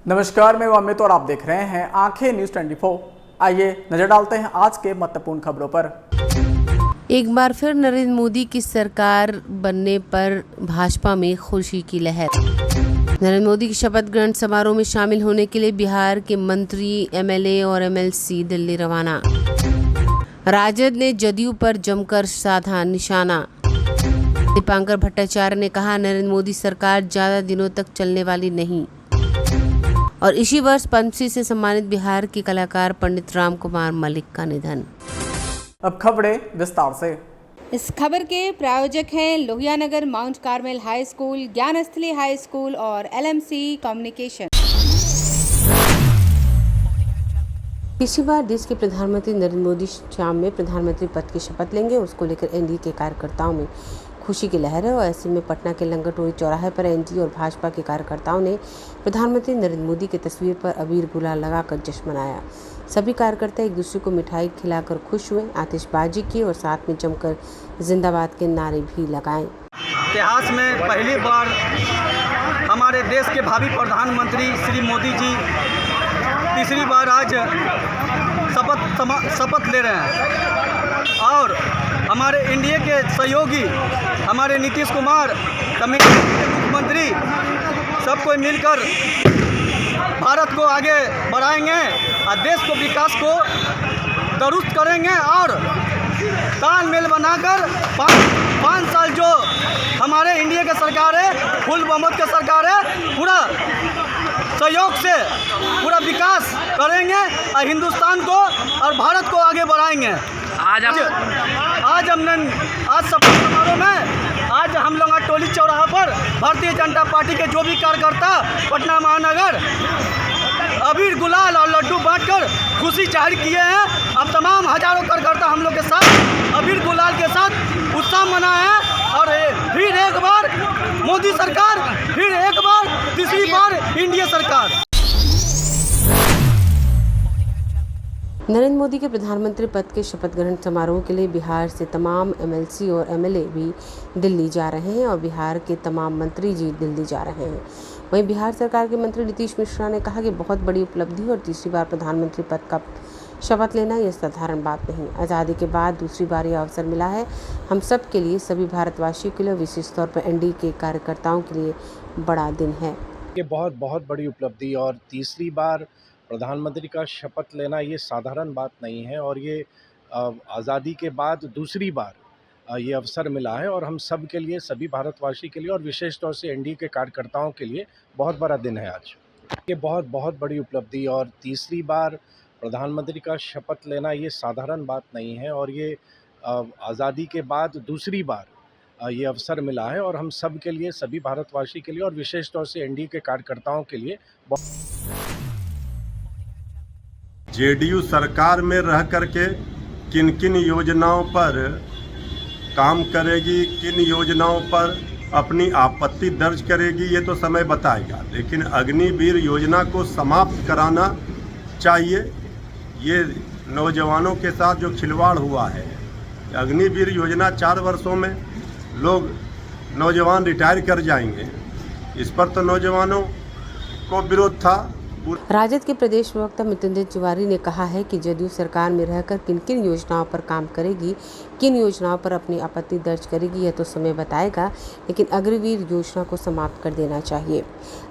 नमस्कार, मैं अमित और आप देख रहे हैं आंखें न्यूज 24। आइए नजर डालते हैं आज के महत्वपूर्ण खबरों पर। एक बार फिर नरेंद्र मोदी की सरकार बनने पर भाजपा में खुशी की लहर। नरेंद्र मोदी की शपथ ग्रहण समारोह में शामिल होने के लिए बिहार के मंत्री, एमएलए और एमएलसी दिल्ली रवाना। राजद ने जदयू पर जमकर साधा निशाना। दीपांकर भट्टाचार्य ने कहा, नरेंद्र मोदी सरकार ज्यादा दिनों तक चलने वाली नहीं। और इसी वर्ष पद्मश्री से सम्मानित बिहार के कलाकार पंडित राम कुमार मलिक का निधन। अब खबरें विस्तार से। इस खबर के प्रायोजक हैं Lohianagar mount Carmel high school, Gyansthali high school और एलएमसी कम्युनिकेशन। इसी बार देश के प्रधानमंत्री नरेंद्र मोदी शाम में प्रधानमंत्री पद की शपथ लेंगे। उसको लेकर एनडीए के कार्यकर्ताओं में खुशी की लहर है और ऐसे में पटना के लंगरटोली चौराहे पर एनडीए और भाजपा के कार्यकर्ताओं ने प्रधानमंत्री नरेंद्र मोदी की तस्वीर पर अबीर गुलाल लगाकर जश्न मनाया। सभी कार्यकर्ता एक दूसरे को मिठाई खिलाकर खुश हुए, आतिशबाजी की और साथ में जमकर जिंदाबाद के नारे भी लगाए। इतिहास में पहली बार हमारे देश के भावी प्रधानमंत्री श्री मोदी जी तीसरी बार आज शपथ ले रहे हैं और हमारे एनडीए के सहयोगी हमारे नीतीश कुमार, तमिलनाडु के मुख्यमंत्री, सब कोई मिलकर भारत को आगे बढ़ाएंगे और देश को विकास को दुरुस्त करेंगे और तालमेल बनाकर पाँच साल जो हमारे इंडिया की सरकार है, फुल बहुमत की सरकार है, पूरा सहयोग से पूरा विकास करेंगे और हिंदुस्तान को और भारत को आगे बढ़ाएंगे। आज हमने शपथ समारोह में आज हम लोग टोली चौराहा पर भारतीय जनता पार्टी के जो भी कार्यकर्ता पटना महानगर अबीर गुलाल और लड्डू बांटकर खुशी जाहिर किए हैं। अब तमाम हजारों कार्यकर्ता हम लोग के साथ अबीर गुलाल के साथ उत्साह मनाए हैं और फिर एक बार मोदी सरकार, फिर एक बार तीसरी बार इंडिया सरकार। नरेंद्र मोदी के प्रधानमंत्री पद के शपथ ग्रहण समारोह के लिए बिहार से तमाम एमएलसी और एमएलए भी दिल्ली जा रहे हैं और बिहार के तमाम मंत्री जी दिल्ली जा रहे हैं। वहीं बिहार सरकार के मंत्री नीतीश मिश्रा ने कहा कि बहुत बड़ी उपलब्धि और तीसरी बार प्रधानमंत्री पद का शपथ लेना यह साधारण बात नहीं। आज़ादी के बाद दूसरी बार यह अवसर मिला है हम सब के लिए, सभी भारतवासियों के लिए, विशेष तौर पर एनडीए के कार्यकर्ताओं के लिए बड़ा दिन है। ये बहुत बड़ी उपलब्धि और तीसरी बार प्रधानमंत्री का शपथ लेना ये साधारण बात नहीं है और ये आज़ादी के बाद दूसरी बार ये अवसर मिला है और हम सब के लिए, सभी भारतवासी के लिए और विशेष तौर से एनडीए के कार्यकर्ताओं के लिए बहुत बड़ा दिन है आज। ये बहुत बड़ी उपलब्धि और तीसरी बार प्रधानमंत्री का शपथ लेना ये साधारण बात नहीं है और ये आज़ादी के बाद दूसरी बार ये अवसर मिला है और हम सब के लिए, सभी भारतवासी के लिए और विशेष तौर से एनडीए के कार्यकर्ताओं के लिए। जेडीयू सरकार में रह करके किन किन योजनाओं पर काम करेगी, किन योजनाओं पर अपनी आपत्ति दर्ज करेगी, ये तो समय बताएगा। लेकिन अग्निवीर योजना को समाप्त कराना चाहिए। ये नौजवानों के साथ जो खिलवाड़ हुआ है, अग्निवीर योजना 4 वर्षों में लोग नौजवान रिटायर कर जाएंगे, इस पर तो नौजवानों को विरोध था। राजद के प्रदेश प्रवक्ता मृत्युंजय तिवारी ने कहा है कि जदयू सरकार में रहकर किन किन योजनाओं पर काम करेगी, किन योजनाओं पर अपनी आपत्ति दर्ज करेगी, यह तो समय बताएगा, लेकिन अग्निवीर योजना को समाप्त कर देना चाहिए।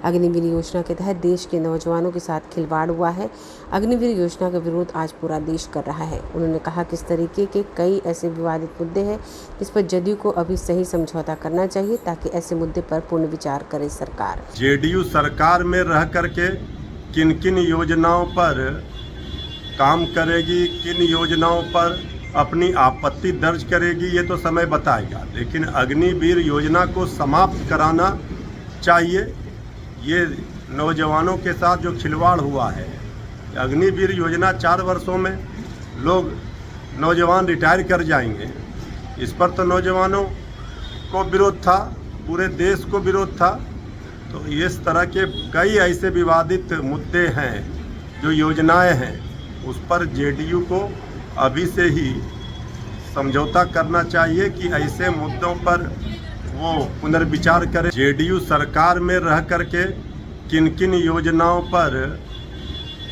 अग्निवीर योजना के तहत देश के नौजवानों के साथ खिलवाड़ हुआ है। अग्निवीर योजना का विरोध आज पूरा देश कर रहा है। उन्होंने कहा कि इस तरीके के कई ऐसे विवादित मुद्दे हैं जिस पर जदयू को अभी सही समझौता करना चाहिए ताकि ऐसे मुद्दे पर पूर्ण विचार करे सरकार। जेडीयू सरकार में रह करके किन किन योजनाओं पर काम करेगी, किन योजनाओं पर अपनी आपत्ति दर्ज करेगी, ये तो समय बताएगा। लेकिन अग्निवीर योजना को समाप्त कराना चाहिए। ये नौजवानों के साथ जो खिलवाड़ हुआ है, अग्निवीर योजना 4 वर्षों में लोग नौजवान रिटायर कर जाएंगे, इस पर तो नौजवानों को विरोध था, पूरे देश को विरोध था। तो इस तरह के कई ऐसे विवादित मुद्दे हैं, जो योजनाएं हैं, उस पर जेडीयू को अभी से ही समझौता करना चाहिए कि ऐसे मुद्दों पर वो पुनर्विचार करें। जेडीयू सरकार में रह करके किन किन योजनाओं पर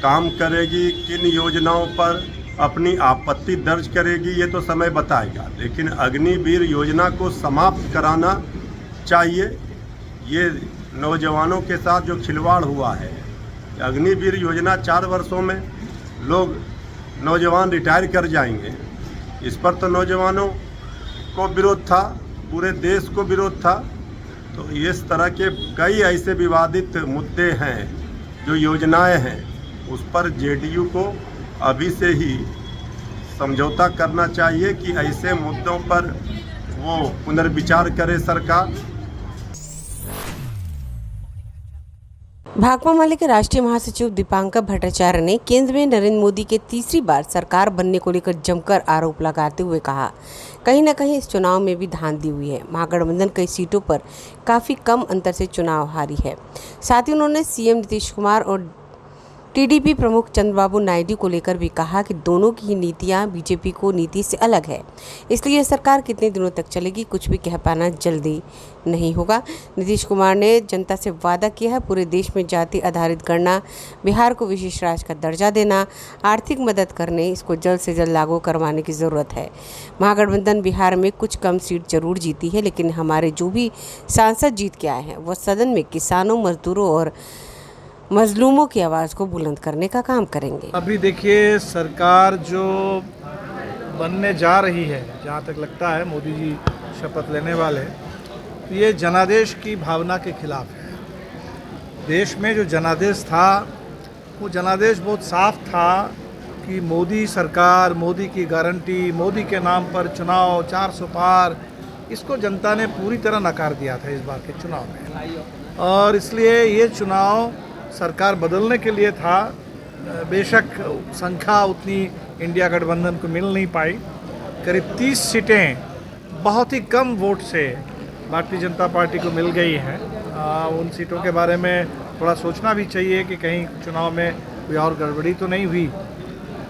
काम करेगी, किन योजनाओं पर अपनी आपत्ति दर्ज करेगी, ये तो समय बताएगा। लेकिन अग्निवीर योजना को समाप्त कराना चाहिए। ये नौजवानों के साथ जो खिलवाड़ हुआ है, अग्निवीर योजना 4 वर्षों में लोग नौजवान रिटायर कर जाएंगे, इस पर तो नौजवानों को विरोध था, पूरे देश को विरोध था। तो इस तरह के कई ऐसे विवादित मुद्दे हैं, जो योजनाएं हैं, उस पर जेडीयू को अभी से ही समझौता करना चाहिए कि ऐसे मुद्दों पर वो पुनर्विचार करे सरकार। भाकपा माले के राष्ट्रीय महासचिव दीपांकर भट्टाचार्य ने केंद्र में नरेंद्र मोदी के तीसरी बार सरकार बनने को लेकर जमकर आरोप लगाते हुए कहा, कहीं न कहीं इस चुनाव में भी धांधली हुई है। महागठबंधन कई सीटों पर काफ़ी कम अंतर से चुनाव हारी है। साथ ही उन्होंने सीएम नीतीश कुमार और टीडीपी प्रमुख चंद्रबाबू नायडू को लेकर भी कहा कि दोनों की नीतियां बीजेपी को नीति से अलग है, इसलिए सरकार कितने दिनों तक चलेगी कुछ भी कह पाना जल्दी नहीं होगा। नीतीश कुमार ने जनता से वादा किया है पूरे देश में जाति आधारित गणना, बिहार को विशेष राज्य का दर्जा देना, आर्थिक मदद करने, इसको जल्द से जल्द लागू करवाने की ज़रूरत है। महागठबंधन बिहार में कुछ कम सीट जरूर जीती है, लेकिन हमारे जो भी सांसद जीत के आए हैं वह सदन में किसानों, मजदूरों और मजलूमों की आवाज़ को बुलंद करने का काम करेंगे। अभी देखिए, सरकार जो बनने जा रही है, जहाँ तक लगता है मोदी जी शपथ लेने वाले, तो ये जनादेश की भावना के खिलाफ है। देश में जो जनादेश था, वो जनादेश बहुत साफ था कि मोदी सरकार, मोदी की गारंटी, मोदी के नाम पर चुनाव 400 पार, इसको जनता ने पूरी तरह नकार दिया था इस बार के चुनाव में। और इसलिए ये चुनाव सरकार बदलने के लिए था। बेशक संख्या उतनी इंडिया गठबंधन को मिल नहीं पाई, करीब 30 सीटें बहुत ही कम वोट से भारतीय जनता पार्टी को मिल गई हैं। उन सीटों के बारे में थोड़ा सोचना भी चाहिए कि कहीं चुनाव में कोई और गड़बड़ी तो नहीं हुई।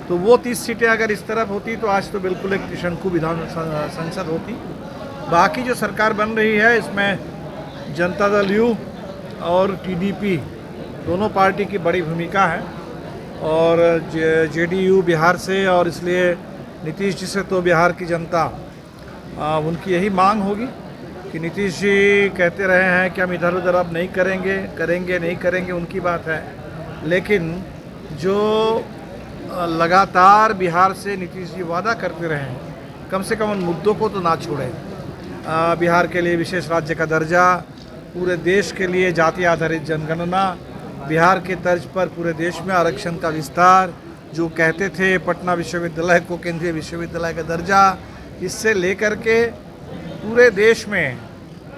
तो वो 30 सीटें अगर इस तरफ होती तो आज तो बिल्कुल एक त्रिशंकु विधान संसद होती। बाकी जो सरकार बन रही है, इसमें जनता दल यू और टीडीपी दोनों पार्टी की बड़ी भूमिका है, और जेडीयू बिहार से, और इसलिए नीतीश जी से तो बिहार की जनता उनकी यही मांग होगी कि नीतीश जी कहते रहे हैं कि हम इधर उधर अब नहीं करेंगे, नहीं करेंगे उनकी बात है, लेकिन जो लगातार बिहार से नीतीश जी वादा करते रहे हैं, कम से कम उन मुद्दों को तो ना छोड़ें। बिहार के लिए विशेष राज्य का दर्जा, पूरे देश के लिए जाति आधारित जनगणना, बिहार के तर्ज पर पूरे देश में आरक्षण का विस्तार, जो कहते थे पटना विश्वविद्यालय को केंद्रीय विश्वविद्यालय का दर्जा, इससे लेकर के पूरे देश में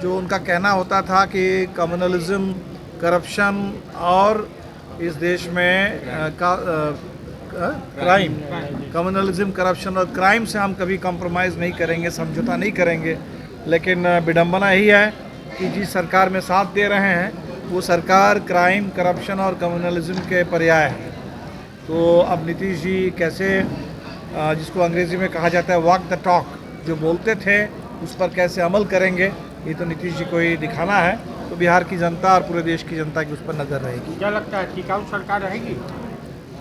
जो उनका कहना होता था कि कम्युनलिज्म, करप्शन और इस देश में क्राइम, कम्युनलिज्म, करप्शन और क्राइम से हम कभी कॉम्प्रोमाइज़ नहीं करेंगे, समझौता नहीं करेंगे। लेकिन विडंबना यही है कि जिस सरकार में साथ दे रहे हैं वो सरकार क्राइम, करप्शन और कम्युनलिज्म के पर्याय है। तो अब नीतीश जी कैसे, जिसको अंग्रेज़ी में कहा जाता है वॉक द टॉक, जो बोलते थे उस पर कैसे अमल करेंगे, ये तो नीतीश जी को ही दिखाना है। तो बिहार की जनता और पूरे देश की जनता की उस पर नज़र रहेगी। क्या लगता है टिकाऊ सरकार रहेगी?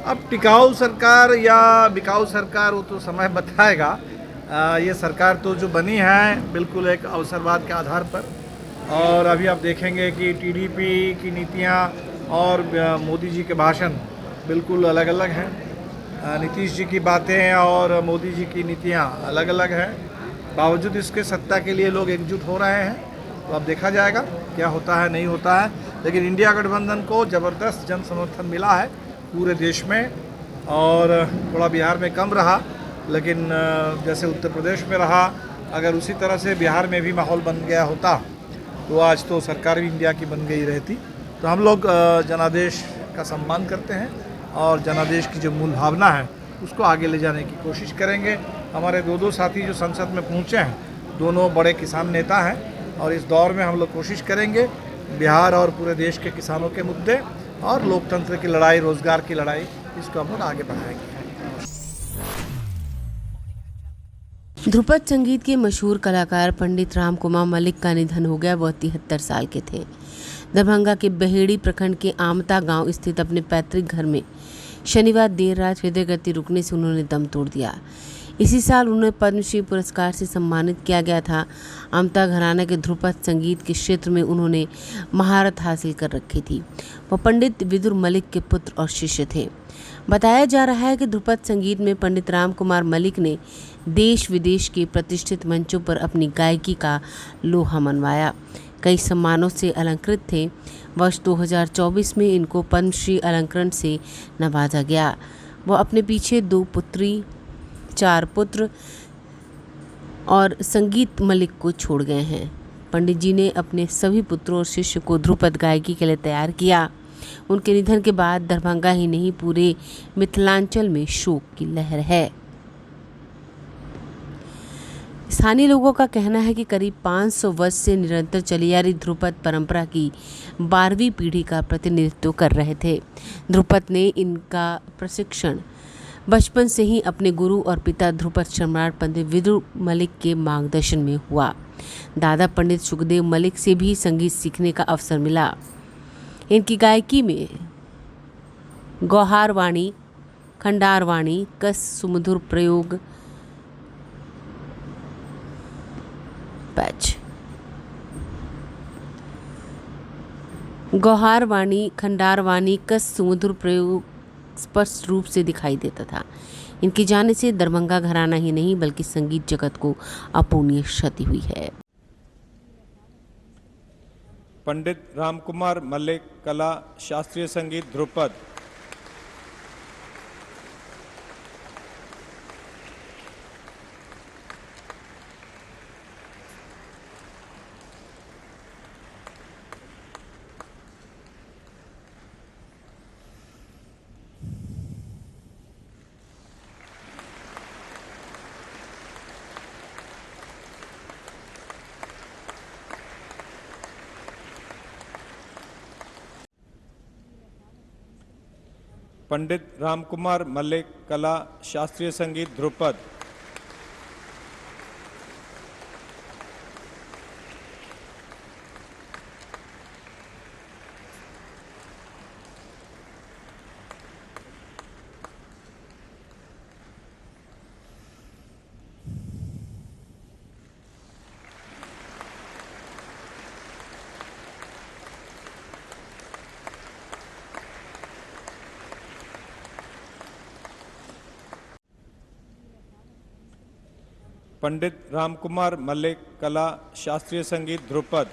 अब टिकाऊ सरकार या बिकाऊ सरकार वो तो समय बताएगा। ये सरकार तो जो बनी है बिल्कुल एक अवसरवाद के आधार पर, और अभी आप देखेंगे कि टीडीपी की नीतियाँ और मोदी जी के भाषण बिल्कुल अलग अलग हैं। नीतीश जी की बातें और मोदी जी की नीतियाँ अलग अलग हैं। बावजूद इसके सत्ता के लिए लोग एकजुट हो रहे हैं। तो अब देखा जाएगा क्या होता है, नहीं होता है। लेकिन इंडिया गठबंधन को ज़बरदस्त जन समर्थन मिला है पूरे देश में, और थोड़ा बिहार में कम रहा, लेकिन जैसे उत्तर प्रदेश में रहा, अगर उसी तरह से बिहार में भी माहौल बन गया होता तो आज तो सरकार भी इंडिया की बन गई रहती। तो हम लोग जनादेश का सम्मान करते हैं और जनादेश की जो मूल भावना है उसको आगे ले जाने की कोशिश करेंगे। हमारे दो साथी जो संसद में पहुंचे हैं, दोनों बड़े किसान नेता हैं, और इस दौर में हम लोग कोशिश करेंगे बिहार और पूरे देश के किसानों के मुद्दे और लोकतंत्र की लड़ाई, रोजगार की लड़ाई, इसको हम लोग आगे बढ़ाएंगे। ध्रुपद संगीत के मशहूर कलाकार पंडित राम कुमार मलिक का निधन हो गया। वह 73 साल के थे। दरभंगा के बहेड़ी प्रखंड के आमता गांव स्थित अपने पैतृक घर में शनिवार देर रात हृदय गति रुकने से उन्होंने दम तोड़ दिया। इसी साल उन्हें पद्मश्री पुरस्कार से सम्मानित किया गया था। आमता घराना के ध्रुपद संगीत के क्षेत्र में उन्होंने महारत हासिल कर रखी थी। वह पंडित विदुर मलिक के पुत्र और शिष्य थे। बताया जा रहा है कि ध्रुपद संगीत में पंडित राम कुमार मलिक ने देश विदेश के प्रतिष्ठित मंचों पर अपनी गायकी का लोहा मनवाया। कई सम्मानों से अलंकृत थे। वर्ष 2024 में इनको पद्मश्री अलंकरण से नवाजा गया। वह अपने पीछे 2 पुत्री, 4 पुत्र और संगीत मलिक को छोड़ गए हैं। पंडित जी ने अपने सभी पुत्रों और शिष्य को ध्रुपद गायकी के लिए तैयार किया। उनके निधन के बाद दरभंगा ही नहीं पूरे मिथिलांचल में शोक की लहर है। स्थानीय लोगों का कहना है कि करीब 500 वर्ष से निरंतर चली आ रही ध्रुपद परंपरा की 12वीं पीढ़ी का प्रतिनिधित्व कर रहे थे। ध्रुपद ने इनका प्रशिक्षण बचपन से ही अपने गुरु और पिता ध्रुपद सम्राट पंडित विदुर मलिक के मार्गदर्शन में हुआ। दादा पंडित सुखदेव मलिक से भी संगीत सीखने का अवसर मिला। इनकी गायकी में गौहार वाणी, खंडार वाणी, कस सुमधुर प्रयोग, गौहार वाणी, खंडार वाणी, कस सुमधुर प्रयोग स्पष्ट रूप से दिखाई देता था। इनके जाने से दरभंगा घराना ही नहीं बल्कि संगीत जगत को अपूर्णीय क्षति हुई है। पंडित रामकुमार मलिक कला शास्त्रीय संगीत ध्रुपद। पंडित रामकुमार मलिक कला शास्त्रीय संगीत ध्रुपद। पंडित रामकुमार मलिक कला शास्त्रीय संगीत ध्रुपद।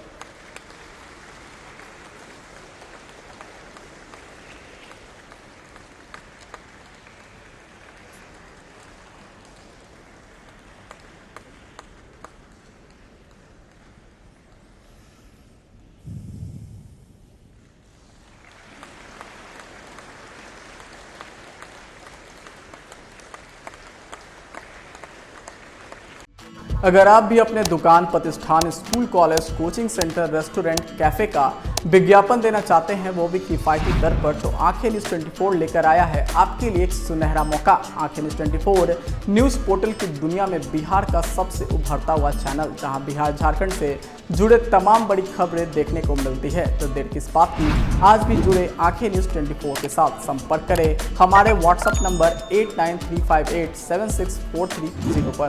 अगर आप भी अपने दुकान, प्रतिष्ठान, school, college, coaching centre, restaurant, cafe का विज्ञापन देना चाहते हैं, वो भी किफ़ायती दर पर, तो आंखें न्यूज़ 24 लेकर आया है आपके लिए एक सुनहरा मौका। आंखें न्यूज़ 24 न्यूज़ पोर्टल की दुनिया में बिहार का सबसे उभरता हुआ चैनल, जहां बिहार झारखंड से जुड़े तमाम बड़ी खबरें देखने को मिलती है। तो देर किस बात की, आज भी जुड़े आंखें न्यूज़ 24 के साथ। संपर्क करें हमारे व्हाट्सएप नंबर 8935876430 पर।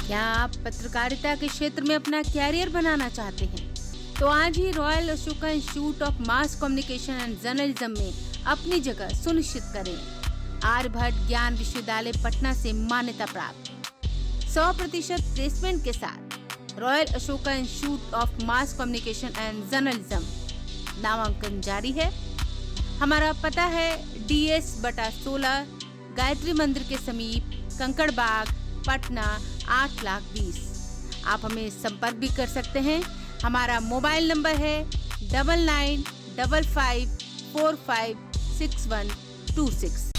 क्या आप पत्रकारिता के क्षेत्र में अपना कैरियर बनाना चाहते हैं? तो आज ही Royal Ashoka Institute of Mass Communication and Journalism में अपनी जगह सुनिश्चित करें। आर्यभट्ट ज्ञान विश्वविद्यालय पटना से मान्यता प्राप्त 100% प्लेसमेंट के साथ royal Ashoka Institute of Mass Communication and journalism नामांकन जारी है। हमारा पता है DS/16 गायत्री मंदिर के समीप, कंकड़ बाग, पटना 8,20,000। आप हमें संपर्क भी कर सकते हैं। हमारा मोबाइल नंबर है 9955456126।